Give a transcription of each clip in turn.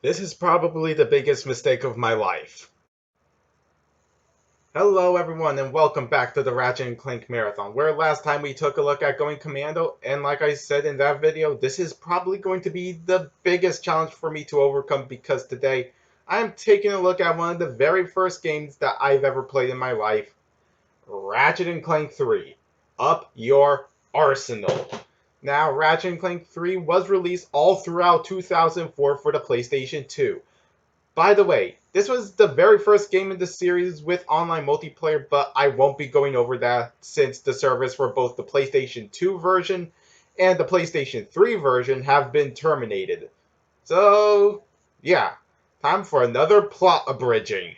This is probably the biggest mistake of my life. Hello everyone and welcome back to the Ratchet and Clank Marathon, where last time we took a look at going commando, and like I said in that video, this is probably going to be the biggest challenge for me to overcome because today I'm taking a look at one of the very first games that I've ever played in my life, Ratchet and Clank 3. Up your arsenal. Now, Ratchet and Clank 3 was released all throughout 2004 for the PlayStation 2. By the way, this was the very first game in the series with online multiplayer, but I won't be going over that since the servers for both the PlayStation 2 version and the PlayStation 3 version have been terminated. So, yeah, time for another plot abridging.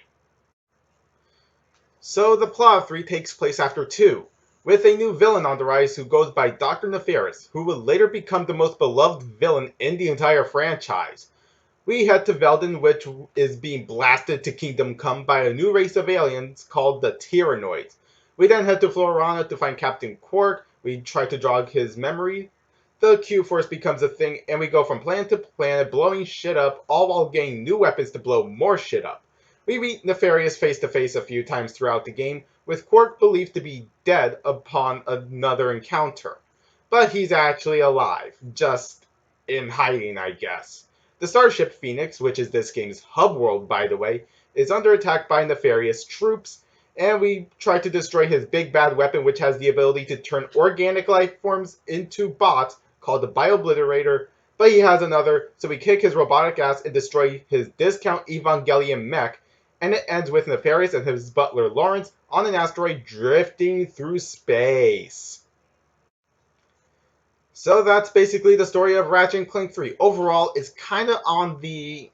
So, the plot of 3 takes place after 2, with a new villain on the rise who goes by Dr. Nefarious, who would later become the most beloved villain in the entire franchise. We head to Veldin, which is being blasted to Kingdom Come by a new race of aliens called the Tyrannoids. We then head to Florana to find Captain Quark. We try to jog his memory. The Q-Force becomes a thing, and we go from planet to planet, blowing shit up, all while getting new weapons to blow more shit up. We meet Nefarious face to face a few times throughout the game, with Quark believed to be dead upon another encounter. But he's actually alive, just in hiding, I guess. The starship Phoenix, which is this game's hub world by the way, is under attack by nefarious troops, and we try to destroy his big bad weapon, which has the ability to turn organic life forms into bots called the Biobliterator, but he has another, so we kick his robotic ass and destroy his discount Evangelion mech, and it ends with Nefarious and his butler Lawrence on an asteroid drifting through space. So that's basically the story of Ratchet and Clank 3. Overall, it's kind of on the,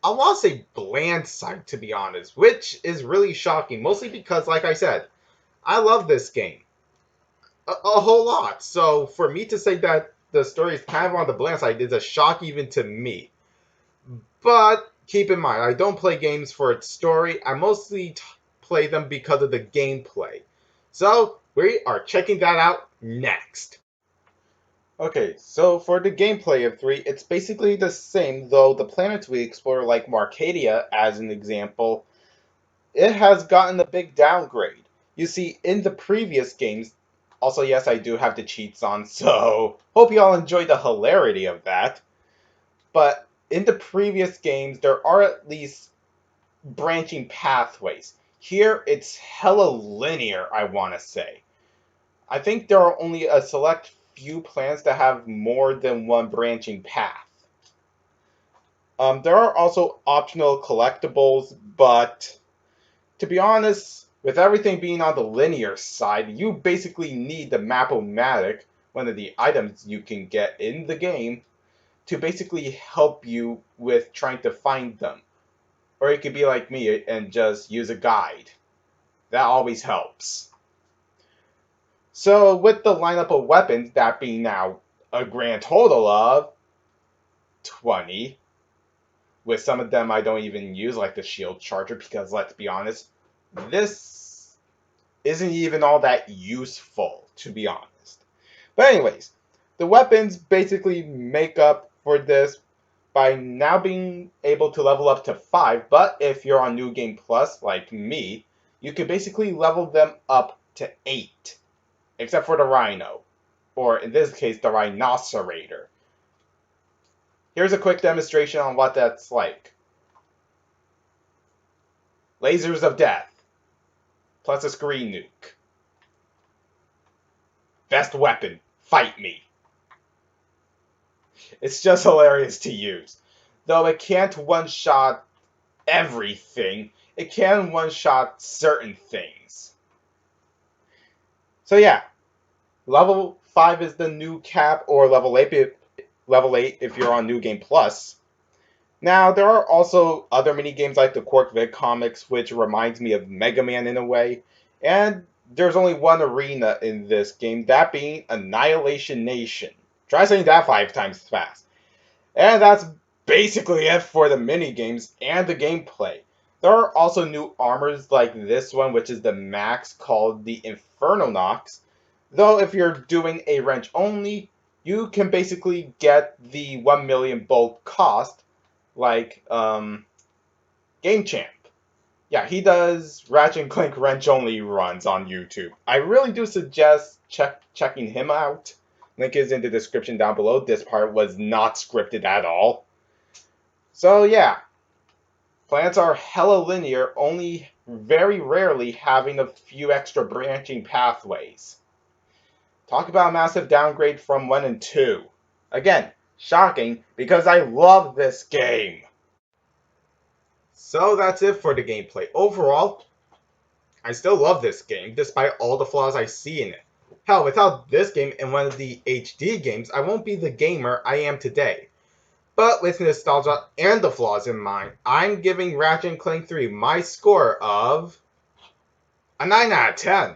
I want to say bland side, to be honest, which is really shocking, mostly because, like I said, I love this game a whole lot. So for me to say that the story is kind of on the bland side is a shock even to me. But keep in mind, I don't play games for its story. I mostly play them because of the gameplay. So we are checking that out next. Okay, so for the gameplay of 3, it's basically the same, though the planets we explore, like Marcadia as an example, it has gotten a big downgrade. You see, in the previous games, also yes, I do have the cheats on, so hope you all enjoy the hilarity of that. But in the previous games, there are at least branching pathways. Here, it's hella linear, I want to say. I think there are only a select few plans that have more than one branching path. There are also optional collectibles, but to be honest, with everything being on the linear side, you basically need the Map-O-Matic, one of the items you can get in the game, to basically help you with trying to find them. Or you could be like me and just use a guide. That always helps. So with the lineup of weapons, that being now a grand total of 20, with some of them I don't even use, like the shield charger, because let's be honest, this isn't even all that useful, to be honest. But anyways, the weapons basically make up for this by now being able to level up to 5, but if you're on New Game Plus, like me, you can basically level them up to 8. Except for the Rhino, or in this case, the Rhinocerator. Here's a quick demonstration on what that's like. Lasers of Death, plus a screen nuke. Best weapon, fight me. It's just hilarious to use. Though it can't one-shot everything, it can one-shot certain things. So yeah, level 5 is the new cap, or level 8 if you're on New Game Plus. Now, there are also other mini games like the Quark Vid Comics, which reminds me of Mega Man in a way. And there's only one arena in this game, that being Annihilation Nation. Try saying that 5 times fast. And that's basically it for the mini games and the gameplay. There are also new armors like this one, which is the Max, called the Infernonox. Though if you're doing a wrench only, you can basically get the 1 million bulk cost, like Game Champ. Yeah, he does Ratchet and Clank Wrench only runs on YouTube. I really do suggest checking him out. Link is in the description down below. This part was not scripted at all. So yeah, plants are hella linear, only very rarely having a few extra branching pathways. Talk about a massive downgrade from 1 and 2. Again, shocking because I love this game. So that's it for the gameplay. Overall, I still love this game, despite all the flaws I see in it. Hell, without this game and one of the HD games, I won't be the gamer I am today. But with nostalgia and the flaws in mind, I'm giving Ratchet and Clank 3 my score of a 9 out of 10.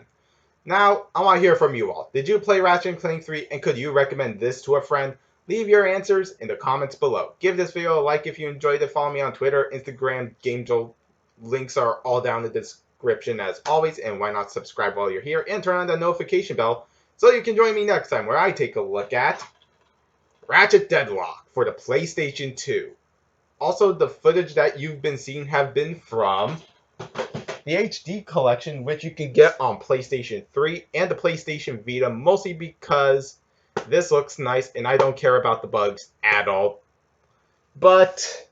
Now, I want to hear from you all. Did you play Ratchet and Clank 3, and could you recommend this to a friend? Leave your answers in the comments below. Give this video a like if you enjoyed it. Follow me on Twitter, Instagram, GameJolt. Links are all down in the description as always. And why not subscribe while you're here and turn on the notification bell so you can join me next time where I take a look at Ratchet Deadlock for the PlayStation 2. Also, the footage that you've been seeing have been from the HD collection, which you can get on PlayStation 3 and the PlayStation Vita, mostly because this looks nice and I don't care about the bugs at all. But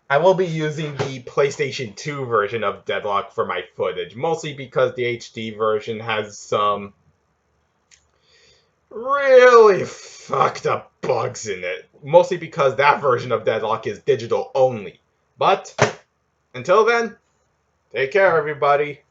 I will be using the PlayStation 2 version of Deadlock for my footage, mostly because the HD version has some really fucked up bugs in it. Mostly because that version of Deadlock is digital only. But until then, take care, everybody.